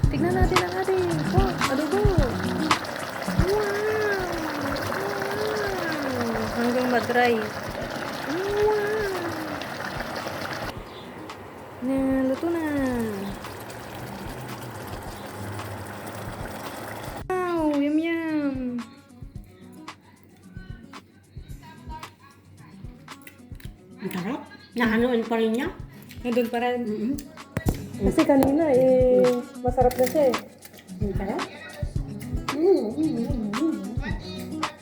Tignan natin ang ating adobo. Wow! Hanggang mag-dry. Wow! Naluto na. Wow! Yum yum! Ang sarap. Nahanuin pa rin niya. Nandun pa rin. Mm-hmm. Kasi kanina masarap na siya Ang sarap.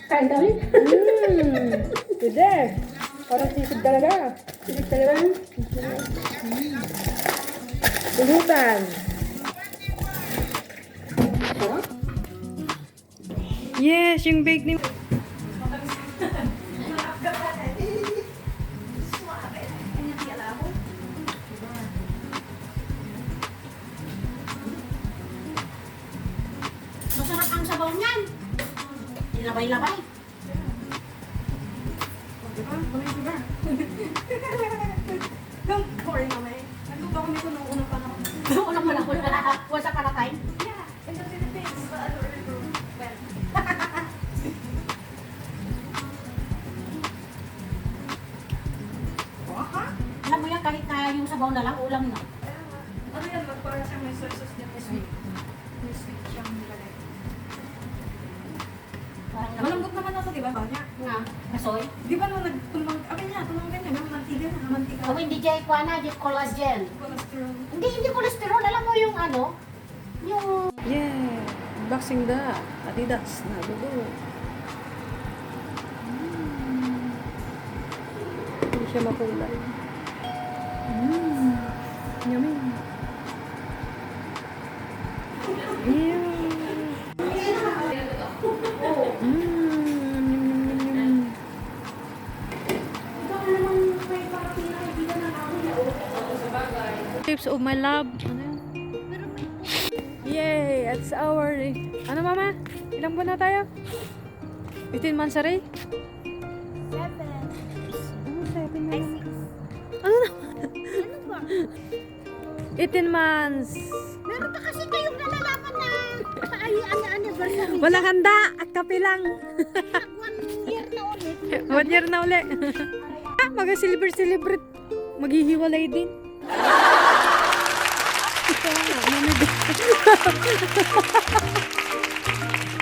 Kain tayo. Pwede. Parang sisig talaga. Sisig talaga. Pulutan. Sarap. Yes, yung bake ni... Masarap ang sabaw niyan. Ilabay-labay. Don't worry, mamay. Nagluto kami ko nung unang panahon. Unang panahon na wasa ka na time. Yeah, in the Philippines, but I don't remember when. Alam mo yan, kahit na yung sabaw na lang, ulam na. Ano yan, magpara siyang may soy sauce niya, may sweet. May sweet siyang nilagay. Parang Malambot naman ako, di ba? Banya. nga, kasoy. Di ba nung nagtumang, tumanggan niya, may mantika na, mantika. Oh, hindi dyan kwa na, dyan collagen. Cholesterol. Hindi cholesterol. Alam mo yung ano, yung... Yeah! Boxing da. Adidas na adobo. Hindi siya makulay. Yummy. Yeah. Tips of my love. Ano yun? Yay! It's our... Ano mama? Ilang buwan na tayo? 18 months already? 7. Ano 7 na lang? Ano na? 18 months. Meron pa kasi kayong nalalaman na anniversary. Walang handa. At kape lang. 1 year na ulit. 1 year na uli. Mag-celebrate. Maghihiwalay din. Ito nga, Mami Vic.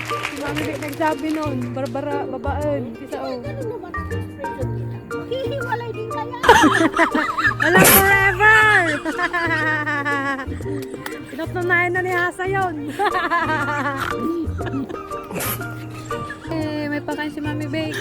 Si Mami Vic nagsabi noon, Barbara, babaan. Isa o. Ganun naman ang expression nila. Hihiwalay din kaya. Wala forever! Pinatunayan na ni Hasa yun. May pakain si Mami Vic.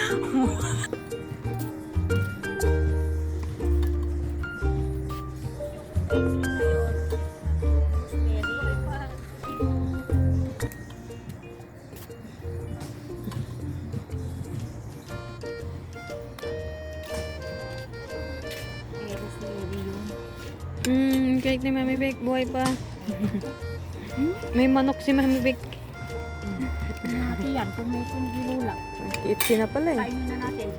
Cake ni Mami Vic, buhay pa. May manok si Mami Vic. Natin yan, kung may kungilula. Itsi na pala eh. Kainin na natin.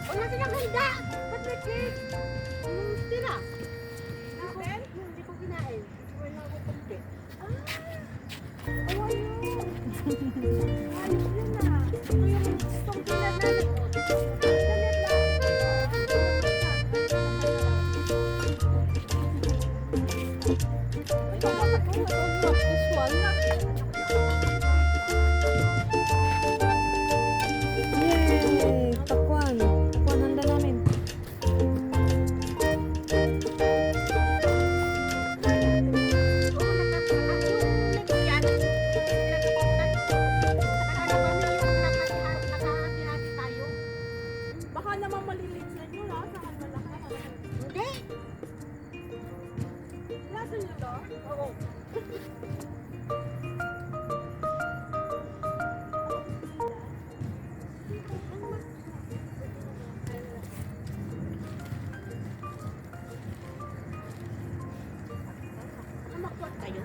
Wala silang handa. Ba't may cake? Tira. Ako? Hindi ko kinain. Wala ako konti. Oh, ayun. Ayos yun ah. Ito yung gustong pinananin ko. Yay! Pakwan. Pakwan handa namin. Baka naman maliliit na nyo, ha? Saka malaki. Hindi. Lasa nyo to? Oo. Namakwat kayo?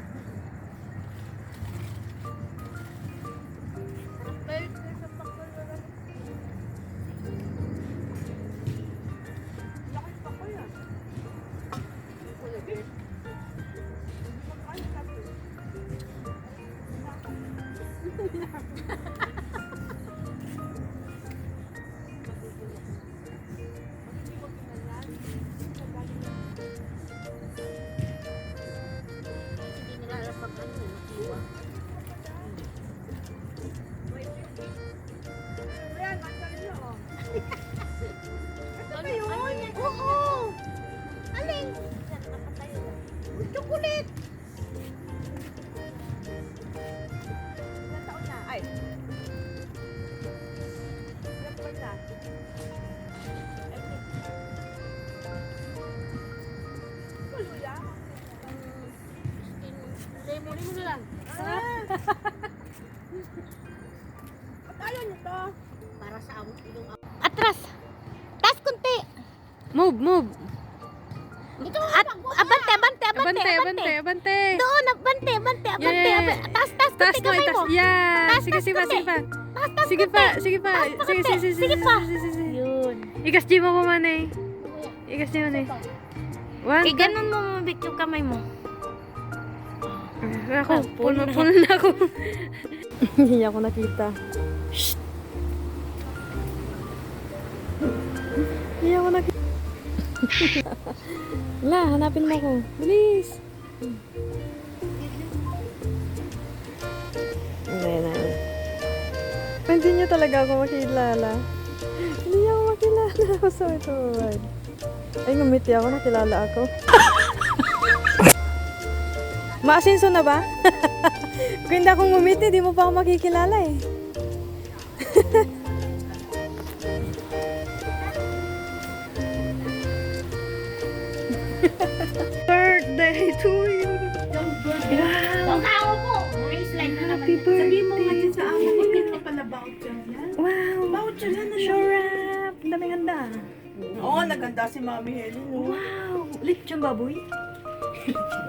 Laki pa ko yan. Hindi nila alam pag ano, nakiwa. Ayan, mansarin nyo, oh. Ito ba yun? Oo! Alin? Chocolate! Ilan taon na? Ay. Ilan taon na? Maluya. Lemon mo na lang. Ba't ayaw nyo to? Para sa among ilong. Atras! Tas kunti! Move, move. Ito! Abante! Abante. Doon! Abante! Yeah. Tas! Taas Kunti mo, kamay taas. mo! Yeah. Taas, Sige, taas, sige pa, kunti. sige pa. Tas! Sige pa, sige pa. Taas pa Sige, konti. sige, Sige pa. sige. Yun. Ikas di mo pa man eh. Ikas di mo na eh. One, Ganun mo mabit yung kamay mo. Ako, puno na ako. Hindi niya ako nakita. Shh! Hindi niya ako nakita. Wala, hanapin mo ako. Bilis! Hindi. Hindi niya talaga ako makilala. Hindi niya ako makilala. Ako sa ito. Ay, ngumiti ako. Nakilala ako. Maasinso na ba? Kung hindi ako ngumiti, di mo pa ako makikilala eh. Birthday to you. Wow po! Mga slime na naman. Happy birthday. Sabihin mo nga dyan sa amo ko, hindi mo pala voucher yan. Wow. Voucher yan na Show wrap. Ang daming handa. Oo, naganda si Mami Helen. Oh. Wow. Lechon baboy.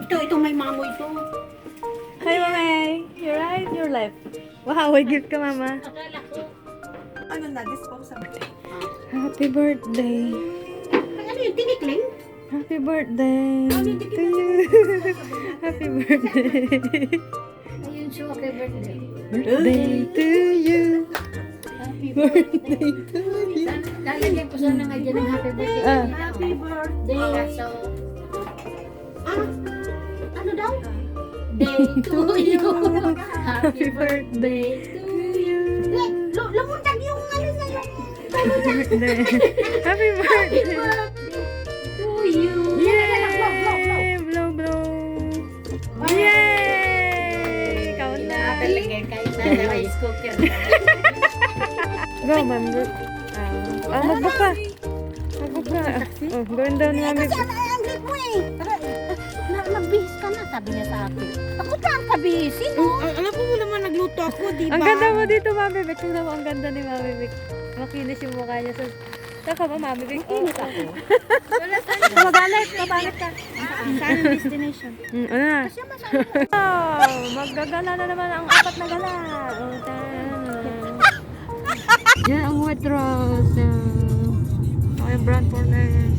Ito may mamoy ito. Hi, Mama. You're right, you're left. Wow, may gift ka, Mama. Akala ko. Ano na, disposable. Happy birthday. Ay, ano yung tinikling? Happy birthday to you. Happy birthday. Ayun siya, happy birthday. Birthday to you. Happy Birthday to you. Lalagyan ko sana nga dyan ng happy birthday. Ah. Happy birthday. So, ano daw? Day to you. Happy birthday to you. Lumundag yung ano na yung Happy birthday. Happy birthday. to you. Yay! Blow, blow. Yay! Ikaw na. Talagang kayo sa rice cooker. Go, ma'am. Mag-book ka. Mag-book ka. Oh, gawin daw ni mami. Kasi ang grip mo eh. Nagbihis ka na, sabi niya sa akin. Ako pa ang kabihisin mo. Alam mo naman, nagluto ako, di ba? Ang ganda mo dito, Mami Vic. Tingnan mo, ang ganda ni Mami Vic. Makinis yung mukha niya sa Saka ba, Mami Vic? Init ako. Magalit, kapalit ka. Saan ang destination? Ano na? Siya masaya. Oh, maggagala na naman ang apat na gala. Oh, yan ang wet rose. Okay, brand for less.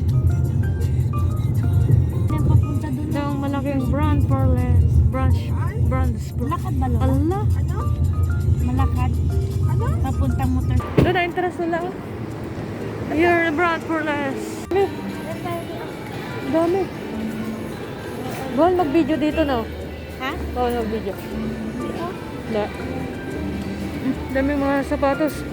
Saan papunta doon? Ito ang malaking brand for less. Brands. Malakad ba, Lola? Allah. Malakad? Ano? Papuntang motor. Doon na interest nila. You're brand for less. Dami. Bawal mag-video dito, no? Ha? Bawal mag-video. Dito? Hindi. Dami mga sapatos.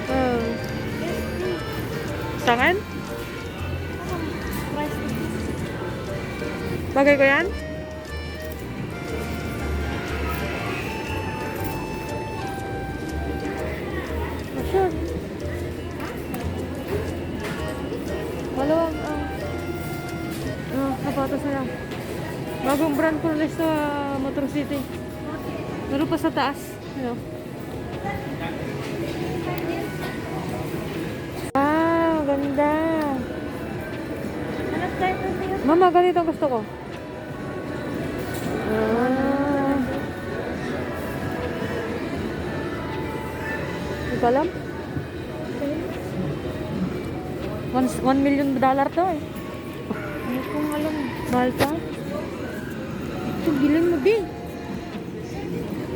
Oh. Sa akin? Price is Bagay ko yan? Sure. Malawang sapatos na lang. Bagong brand ko ulit sa Motor City. Meron pa sa taas. Ano? Wow, ganda. Hanap tayo pa sa'yo. Mama, ganito ang gusto ko. Ah. Hindi ko alam. $1 million to eh. Hindi kong alam. Mahal pa. Ito, bilhin mo, Bi.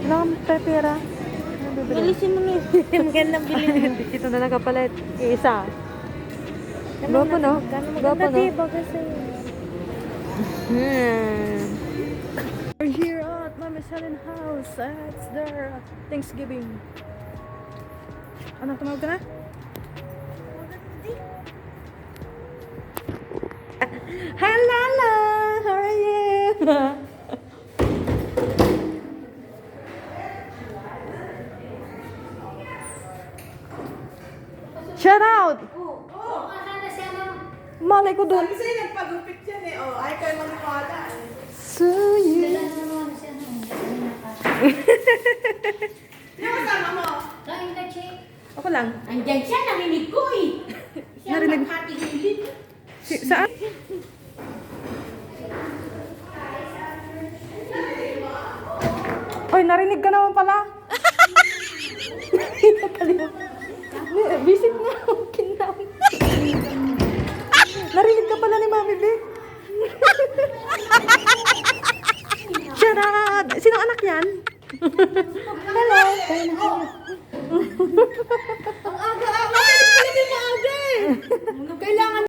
Wala kang pera. Ano bibili? Bilisin mo na yun. Magandang bilhin mo. Dito na nakapalit. Isa. Gwapo, no? Gwapo, no? Maganda, bagay sa'yo. We're here at Mama Helen house. It's their Thanksgiving. Ano, tumawag ka na? Hi, Lala! How are you? Shout out! Malay ko doon. Kasi nagpagupit yan eh. Oh, ay kayo maniwala eh. So you. Yung kasama mo. Ako lang. Andyan siya, narinig ko eh. Siya Narinig. magkatigilid. Saan? Oy, narinig ka naman pala. Visit nga. Kinam. Narinig ka pala ni Mami Vic. Charot! Sino anak yan? Hello. Ang aga-aga. Pwede pala din maaga eh. Kailangan